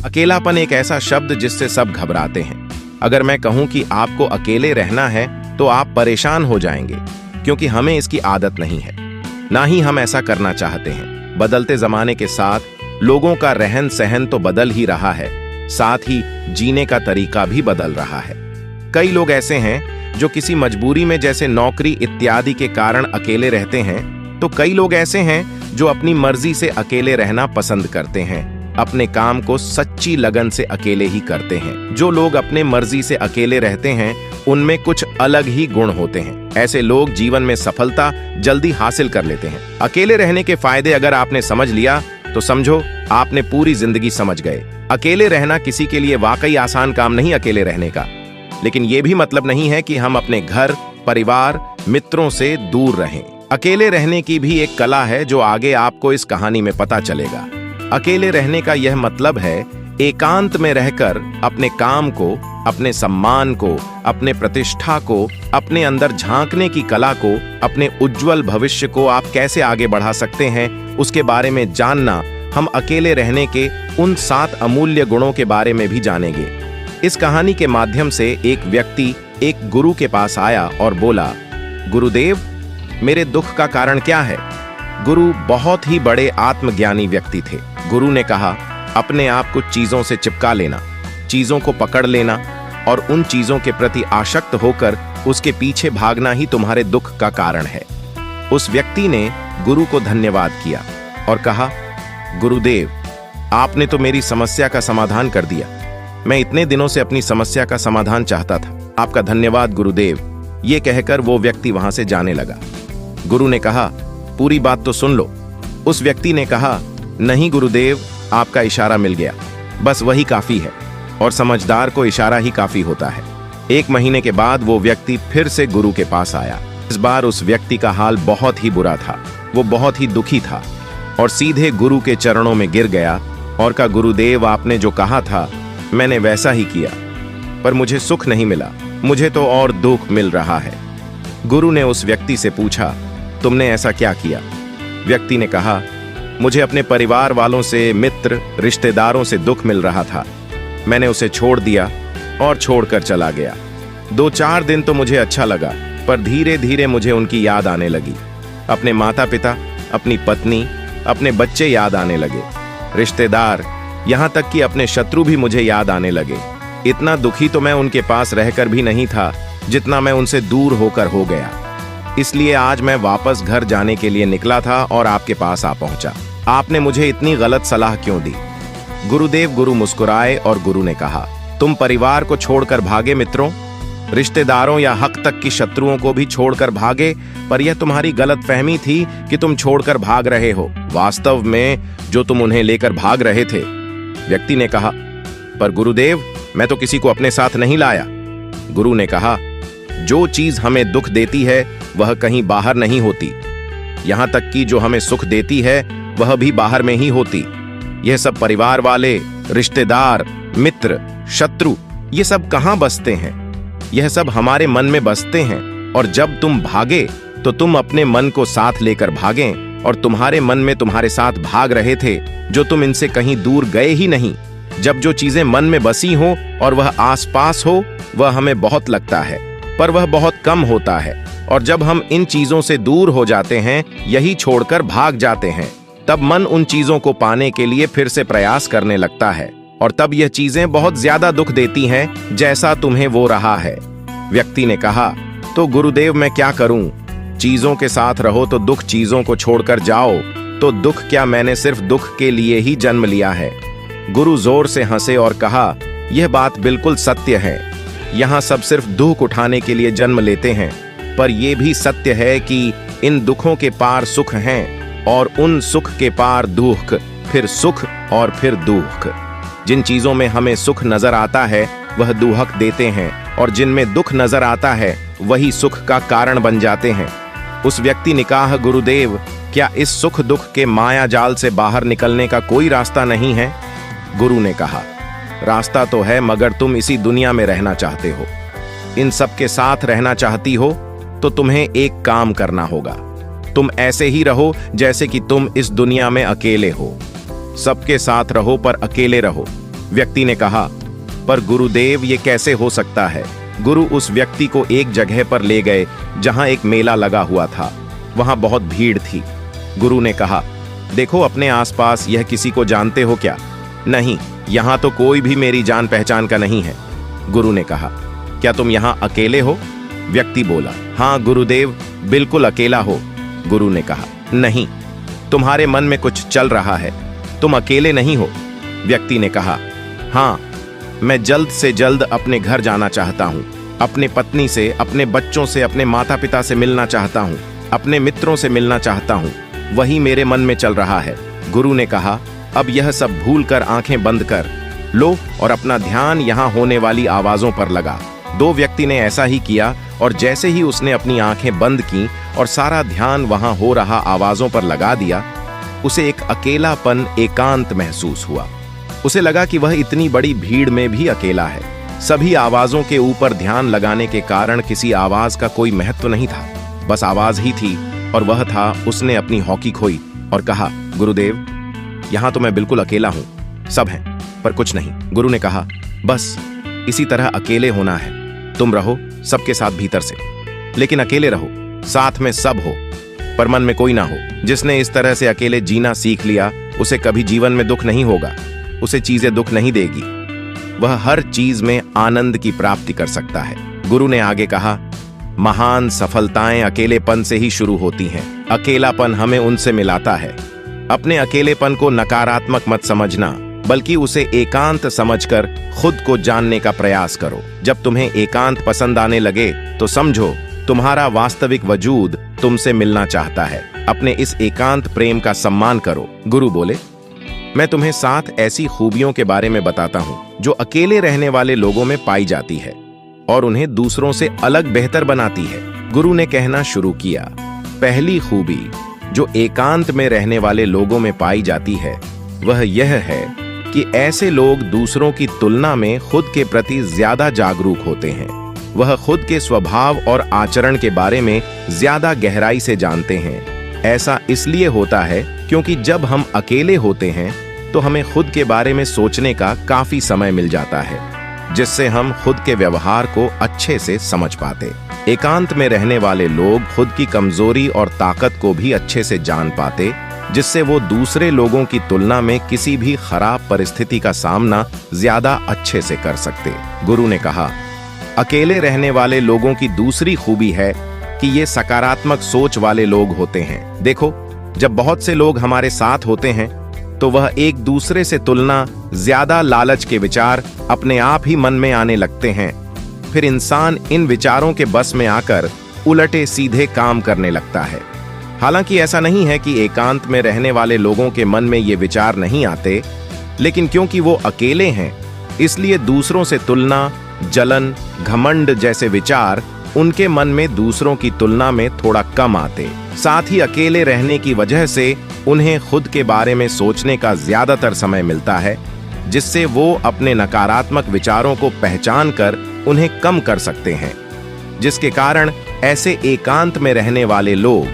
अकेलापन एक ऐसा शब्द जिससे सब घबराते हैं। अगर मैं कहूं कि आपको अकेले रहना है तो आप परेशान हो जाएंगे, क्योंकि हमें इसकी आदत नहीं है, ना ही हम ऐसा करना चाहते हैं। बदलते जमाने के साथ लोगों का रहन सहन तो बदल ही रहा है, साथ ही जीने का तरीका भी बदल रहा है। कई लोग ऐसे हैं जो किसी मजबूरी में, जैसे नौकरी इत्यादि के कारण अकेले रहते हैं, तो कई लोग ऐसे हैं जो अपनी मर्जी से अकेले रहना पसंद करते हैं, अपने काम को सच्ची लगन से अकेले ही करते हैं। जो लोग अपने मर्जी से अकेले रहते हैं उनमें कुछ अलग ही गुण होते हैं। ऐसे लोग जीवन में सफलता जल्दी हासिल कर लेते हैं। अकेले रहने के फायदे अगर आपने समझ लिया तो समझो आपने पूरी जिंदगी समझ गए। अकेले रहना किसी के लिए वाकई आसान काम नहीं अकेले रहने का, लेकिन यह भी मतलब नहीं है कि हम अपने घर, परिवार, मित्रों से दूर रहें। अकेले रहने की भी एक कला है जो आगे आपको इस कहानी में पता चलेगा। अकेले रहने का यह मतलब है एकांत में रहकर अपने काम को, अपने सम्मान को, अपने प्रतिष्ठा को, अपने अंदर झांकने की कला को, अपने उज्जवल भविष्य को आप कैसे आगे बढ़ा सकते हैं उसके बारे में जानना। हम अकेले रहने के उन 7 अमूल्य गुणों के बारे में भी जानेंगे। इस कहानी के माध्यम से एक व्यक्ति एक गुरु के पास आया और बोला, गुरुदेव, मेरे दुख का कारण क्या है? गुरु बहुत ही बड़े आत्मज्ञानी व्यक्ति थे। गुरु ने कहा, अपने आप कुछ चीजों से चिपका लेना, चीजों को पकड़ लेना और उन चीजों के प्रति आसक्त होकर उसके पीछे भागना ही तुम्हारे दुख का कारण है। उस व्यक्ति ने गुरु को धन्यवाद किया और कहा, गुरुदेव, आपने तो मेरी समस्या का समाधान कर दिया। मैं इतने दिनों से अपनी समस्या का समाधान चाहता था। आपका धन्यवाद गुरुदेव। ये कहकर वो व्यक्ति वहां से जाने लगा। गुरु ने कहा, पूरी बात तो सुन लो। उस व्यक्ति ने कहा, नहीं गुरुदेव, आपका इशारा मिल गया, बस वही काफी है, और समझदार को इशारा ही काफी होता है। 1 महीने के बाद वो व्यक्ति फिर से गुरु के पास आया। इस बार उस व्यक्ति का हाल बहुत ही बुरा था। वो बहुत ही दुखी था और सीधे गुरु के चरणों में गिर गया और कहा, गुरुदेव, आपने जो कहा था मैंने वैसा ही किया, पर मुझे सुख नहीं मिला, मुझे तो और दुख मिल रहा है। गुरु ने उस व्यक्ति से पूछा, तुमने ऐसा क्या किया? व्यक्ति ने कहा, मुझे अपने परिवार वालों से, मित्र, रिश्तेदारों से दुख मिल रहा था। मैंने उसे छोड़ दिया और छोड़कर चला गया। 2-4 दिन तो मुझे अच्छा लगा, पर धीरे धीरे मुझे उनकी याद आने लगी। अपने माता पिता, अपनी पत्नी, अपने बच्चे याद आने लगे, रिश्तेदार, यहां तक कि अपने शत्रु भी मुझे याद आने लगे। इतना दुखी तो मैं उनके पास रहकर भी नहीं था जितना मैं उनसे दूर होकर हो गया। इसलिए आज मैं वापस घर जाने के लिए निकला था और आपके पास आ पहुंचा। आपने मुझे इतनी गलत सलाह क्यों दी? गुरुदेव, गुरु मुस्कुराए और गुरु ने कहा, तुम परिवार को छोड़कर भागे मित्रों, रिश्तेदारों या हक तक की शत्रुओं को भी छोड़कर भागे, पर यह तुम्हारी गलतफहमी थी कि तुम छोड़कर भाग रहे हो। वास्तव में जो तुम उन्हें लेकर भाग रहे थे। व्यक्ति ने कहा, पर गुरुदेव, मैं तो किसी को अपने साथ नहीं लाया। गुरु ने कहा, जो चीज हमें दुख देती है वह कहीं बाहर नहीं होती, यहां तक कि जो हमें सुख देती है वह भी बाहर में ही होती। यह सब परिवार वाले, रिश्तेदार, मित्र, शत्रु, ये सब कहां बसते हैं? यह सब हमारे मन में बसते हैं, और जब तुम भागे तो तुम अपने मन को साथ लेकर भागे, और तुम्हारे मन में तुम्हारे साथ भाग रहे थे जो तुम इनसे कहीं दूर गए ही नहीं। जब जो चीजें मन में बसी हो और वह आसपास हो, वह हमें बहुत लगता है, पर वह बहुत कम होता है, और जब हम इन चीजों से दूर हो जाते हैं, यही छोड़कर भाग जाते हैं, तब मन उन चीजों को पाने के लिए फिर से प्रयास करने लगता है, और तब यह चीजें बहुत ज्यादा दुख देती हैं, जैसा तुम्हें वो रहा है। व्यक्ति ने कहा, तो गुरुदेव, मैं क्या करूं? चीजों के साथ रहो तो दुख, चीजों को छोड़कर जाओ तो दुख। क्या मैंने सिर्फ दुख के लिए ही जन्म लिया है? गुरु जोर से हंसे और कहा, यह बात बिल्कुल सत्य है। यहाँ सब सिर्फ दुख उठाने के लिए जन्म लेते हैं, पर यह भी सत्य है कि इन दुखों के पार सुख हैं, और उन सुख के पार दुख, फिर सुख और फिर दुख। जिन चीजों में हमें सुख नजर आता है वह दुख देते हैं, और जिनमें दुख नजर आता है वही सुख का कारण बन जाते हैं। उस व्यक्ति ने कहा, गुरुदेव, क्या इस सुख दुख के माया जाल से बाहर निकलने का कोई रास्ता नहीं है? गुरु ने कहा, रास्ता तो है, मगर तुम इसी दुनिया में रहना चाहते हो, इन सब के साथ रहना चाहती हो, तो तुम्हें एक काम करना होगा। तुम ऐसे ही रहो जैसे कि तुम इस दुनिया में अकेले हो। सबके साथ रहो पर अकेले रहो। व्यक्ति ने कहा, पर गुरुदेव ये कैसे हो सकता है? गुरु उस व्यक्ति को एक जगह पर ले गए जहां एक मेला लगा हुआ था। वहां बहुत भीड़ थी। गुरु ने कहा, देखो अपने आसपास, यह किसी को जानते हो क्या? नहीं, यहां तो कोई भी मेरी जान पहचान का नहीं है। गुरु ने कहा, क्या तुम यहां अकेले हो? व्यक्ति बोला, हाँ गुरुदेव, बिल्कुल अकेला हो। गुरु ने कहा, नहीं, तुम्हारे मन में कुछ चल रहा है, तुम अकेले नहीं हो। व्यक्ति ने कहा, हाँ, मैं जल्द से जल्द अपने घर जाना चाहता हूँ, अपने पत्नी से, अपने बच्चों से, अपने माता पिता से मिलना चाहता हूँ, अपने मित्रों से मिलना चाहता हूँ, वही मेरे मन में चल रहा है। गुरु ने कहा, अब यह सब भूल कर आंखें बंद कर लो और अपना ध्यान यहाँ होने वाली आवाजों पर लगा। दो व्यक्ति ने ऐसा ही किया और जैसे ही उसने अपनी आंखें बंद की और सारा ध्यान वहां हो रहा आवाजों पर लगा दिया, उसे एक अकेलापन, एकांत महसूस हुआ। उसे लगा कि वह इतनी बड़ी भीड़ में भी अकेला है। सभी आवाजों के ऊपर ध्यान लगाने के कारण किसी आवाज का कोई महत्व नहीं था, बस आवाज ही थी और वह था। उसने अपनी हॉकी खोई और कहा, गुरुदेव, यहां तो मैं बिल्कुल अकेला हूं, सब हैं पर कुछ नहीं। गुरु ने कहा, बस इसी तरह अकेले होना है। तुम रहो सबके साथ भीतर से, लेकिन अकेले रहो, साथ में सब हो पर मन में कोई ना हो। जिसने इस तरह से अकेले जीना सीख लिया, उसे कभी जीवन में दुख नहीं होगा, उसे चीजें दुख नहीं देगी, वह हर चीज में आनंद की प्राप्ति कर सकता है। गुरु ने आगे कहा, महान सफलताएं अकेलेपन से ही शुरू होती हैं। अकेलापन हमें उनसे मिलाता है। अपने अकेलेपन को नकारात्मक मत समझना, बल्कि उसे एकांत समझकर खुद को जानने का प्रयास करो। जब तुम्हें एकांत पसंद आने लगे तो समझो तुम्हारा वास्तविक वजूद तुमसे मिलना चाहता है। अपने इस एकांत प्रेम का सम्मान करो। गुरु बोले, मैं तुम्हें 7 ऐसी खूबियों के बारे में बताता हूं जो अकेले रहने वाले लोगों में पाई जाती है और उन्हें दूसरों से अलग बेहतर बनाती है। गुरु ने कहना शुरू किया, पहली खूबी जो एकांत में रहने वाले लोगों में पाई जाती है वह यह है कि ऐसे लोग दूसरों की तुलना में खुद के प्रति ज्यादा जागरूक होते हैं। वह खुद के स्वभाव और आचरण के बारे में ज्यादा गहराई से जानते हैं। ऐसा इसलिए होता है क्योंकि जब हम अकेले होते हैं तो हमें खुद के बारे में सोचने का काफी समय मिल जाता है, जिससे हम खुद के व्यवहार को अच्छे से समझ पाते। एकांत में रहने वाले लोग खुद की कमजोरी और ताकत को भी अच्छे से जान पाते, जिससे वो दूसरे लोगों की तुलना में किसी भी खराब परिस्थिति का सामना ज्यादा अच्छे से कर सकते। गुरु ने कहा, अकेले रहने वाले लोगों की दूसरी खूबी है कि ये सकारात्मक सोच वाले लोग होते हैं। देखो, जब बहुत से लोग हमारे साथ होते हैं तो वह एक दूसरे से तुलना, ज्यादा लालच के विचार अपने आप ही मन में आने लगते हैं। फिर इंसान इन विचारों के बस में आकर उलटे सीधे काम करने लगता है। हालांकि ऐसा नहीं है कि एकांत में रहने वाले लोगों के मन में ये विचार नहीं आते, लेकिन क्योंकि वो अकेले हैं इसलिए दूसरों से तुलना, जलन, घमंड जैसे विचार उनके मन में दूसरों की तुलना में थोड़ा कम आते। साथ ही अकेले रहने की वजह से उन्हें खुद के बारे में सोचने का ज्यादातर समय मिलता है, जिससे वो अपने नकारात्मक विचारों को पहचान कर उन्हें कम कर सकते हैं। जिसके कारण ऐसे एकांत में रहने वाले लोग,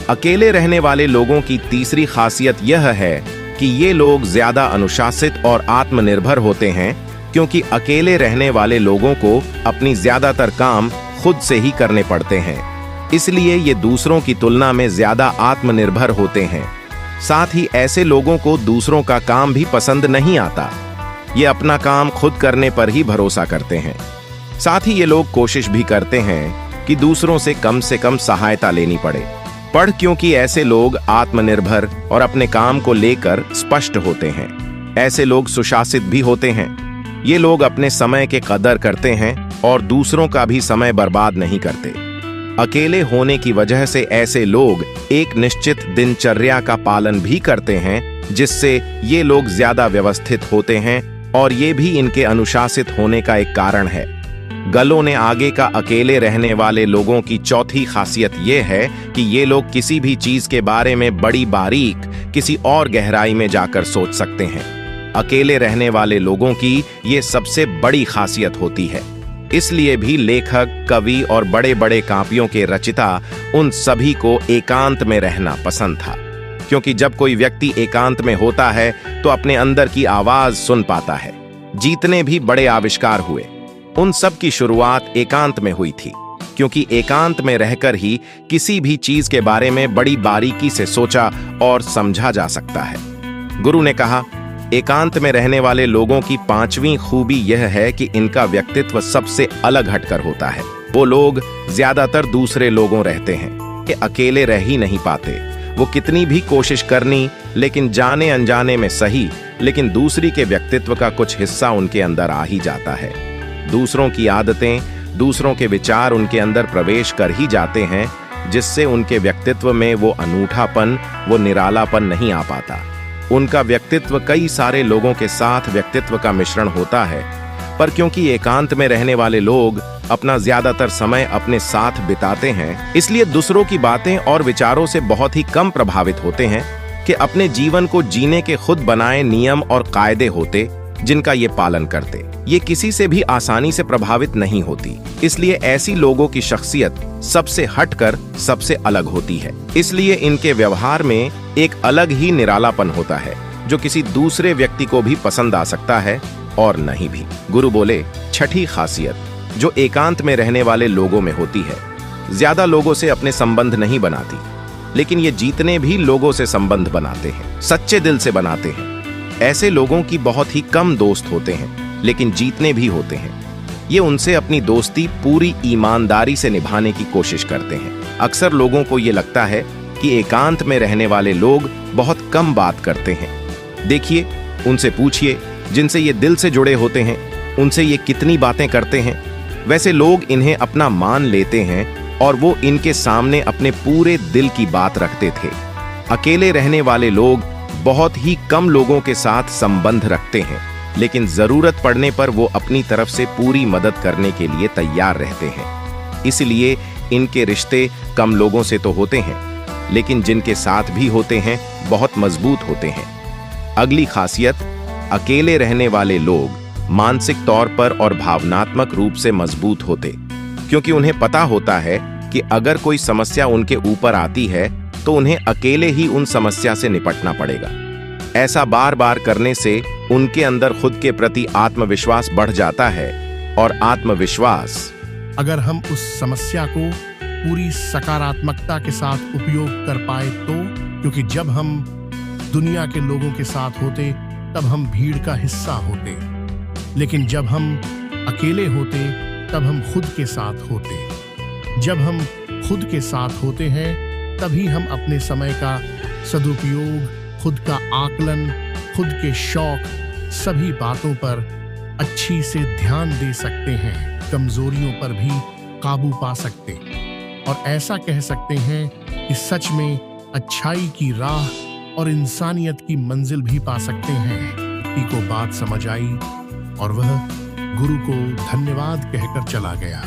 अकेले रहने वाले लोगों की तीसरी खासियत यह है कि ये लोग ज्यादा अनुशासित और आत्मनिर्भर होते हैं, क्योंकि अकेले रहने वाले लोगों को अपनी ज्यादातर काम खुद से ही करने पड़ते हैं, इसलिए ये दूसरों की तुलना में ज्यादा आत्मनिर्भर होते हैं। साथ ही ऐसे लोगों को दूसरों का काम भी पसंद नहीं आता। ये अपना काम खुद करने पर ही भरोसा करते हैं। साथ ही ये लोग कोशिश भी करते हैं कि दूसरों से कम सहायता लेनी पड़े, क्योंकि ऐसे लोग आत्मनिर्भर और अपने काम को लेकर स्पष्ट होते हैं। ऐसे लोग सुशासित भी होते हैं। ये लोग अपने समय के कदर करते हैं और दूसरों का भी समय बर्बाद नहीं करते। अकेले होने की वजह से ऐसे लोग एक निश्चित दिनचर्या का पालन भी करते हैं, जिससे ये लोग ज्यादा व्यवस्थित होते हैं और ये भी इनके अनुशासित होने का एक कारण है। गलो ने आगे का अकेले रहने वाले लोगों की चौथी खासियत ये है कि ये लोग किसी भी चीज के बारे में बड़ी बारीक, किसी और गहराई में जाकर सोच सकते हैं। अकेले रहने वाले लोगों की ये सबसे बड़ी खासियत होती है। इसलिए भी लेखक, कवि और बड़े बड़े काव्यों के रचिता उन सभी को एकांत में रहना पसंद था, क्योंकि जब कोई व्यक्ति एकांत में होता है तो अपने अंदर की आवाज सुन पाता है। जितने भी बड़े आविष्कार हुए, उन सब की शुरुआत एकांत में हुई थी, क्योंकि एकांत में रहकर ही किसी भी चीज के बारे में बड़ी बारीकी से सोचा और समझा जा सकता है। गुरु ने कहा, एकांत में रहने वाले लोगों की पांचवी खूबी यह है कि इनका व्यक्तित्व सबसे अलग हटकर होता है। वो लोग ज्यादातर दूसरे लोगों रहते हैं कि अकेले रह ही नहीं पाते। वो कितनी भी कोशिश करनी, लेकिन जाने अनजाने में सही, लेकिन दूसरी के व्यक्तित्व का कुछ हिस्सा उनके अंदर आ ही जाता है। दूसरों की आदतें, दूसरों के विचार उनके अंदर प्रवेश कर ही जाते हैं, जिससे उनके व्यक्तित्व में वो अनूठापन, वो निरालापन नहीं आ पाता। उनका व्यक्तित्व कई सारे लोगों के साथ व्यक्तित्व का मिश्रण होता है, पर क्योंकि एकांत में रहने वाले लोग अपना ज्यादातर समय अपने साथ बिताते हैं, इसलिए दूसरों की बातें और विचारों से बहुत ही कम प्रभावित होते हैं कि अपने जीवन को जीने के खुद बनाए नियम और कायदे होते, जिनका ये पालन करते। ये किसी से भी आसानी से प्रभावित नहीं होती, इसलिए ऐसी लोगों की शख्सियत सबसे हटकर सबसे अलग होती है। इसलिए इनके व्यवहार में एक अलग ही निरालापन होता है, जो किसी दूसरे व्यक्ति को भी पसंद आ सकता है और नहीं भी। गुरु बोले, छठी खासियत जो एकांत में रहने वाले लोगों में होती है, ज्यादा लोगों से अपने संबंध नहीं बनाती, लेकिन ये जितने भी लोगों से संबंध बनाते हैं, सच्चे दिल से बनाते हैं। ऐसे लोगों की बहुत ही कम दोस्त होते हैं, लेकिन जितने भी होते हैं, ये उनसे अपनी दोस्ती पूरी ईमानदारी से निभाने की कोशिश करते हैं। अक्सर लोगों को ये लगता है कि एकांत में रहने वाले लोग बहुत कम बात करते हैं। देखिए, उनसे पूछिए, जिनसे ये दिल से जुड़े होते हैं, उनसे ये कितनी बातें करते हैं। वैसे लोग इन्हें अपना मान लेते हैं और वो इनके सामने अपने पूरे दिल की बात रखते थे। अकेले रहने वाले लोग बहुत ही कम लोगों के साथ संबंध रखते हैं, लेकिन जरूरत पड़ने पर वो अपनी तरफ से पूरी मदद करने के लिए तैयार रहते हैं। इसलिए इनके रिश्ते कम लोगों से तो होते हैं, लेकिन जिनके साथ भी होते हैं बहुत मजबूत होते हैं। अगली खासियत, अकेले रहने वाले लोग मानसिक तौर पर और भावनात्मक रूप से मजबूत होते, क्योंकि उन्हें पता होता है कि अगर कोई समस्या उनके ऊपर आती है तो उन्हें अकेले ही उन समस्या से निपटना पड़ेगा। ऐसा बार बार करने से उनके अंदर खुद के प्रति आत्मविश्वास बढ़ जाता है, और आत्मविश्वास, अगर हम उस समस्या को पूरी सकारात्मकता के साथ उपयोग कर पाए तो, क्योंकि जब हम दुनिया के लोगों के साथ होते तब हम भीड़ का हिस्सा होते, लेकिन जब हम अकेले होते तब हम खुद के साथ होते। जब हम खुद के साथ होते हैं तभी हम अपने समय का सदुपयोग, खुद का आकलन, खुद के शौक, सभी बातों पर अच्छी से ध्यान दे सकते हैं, कमजोरियों पर भी काबू पा सकते, और ऐसा कह सकते हैं कि सच में अच्छाई की राह और इंसानियत की मंजिल भी पा सकते हैं। व्यक्ति को बात समझ आई और वह गुरु को धन्यवाद कहकर चला गया।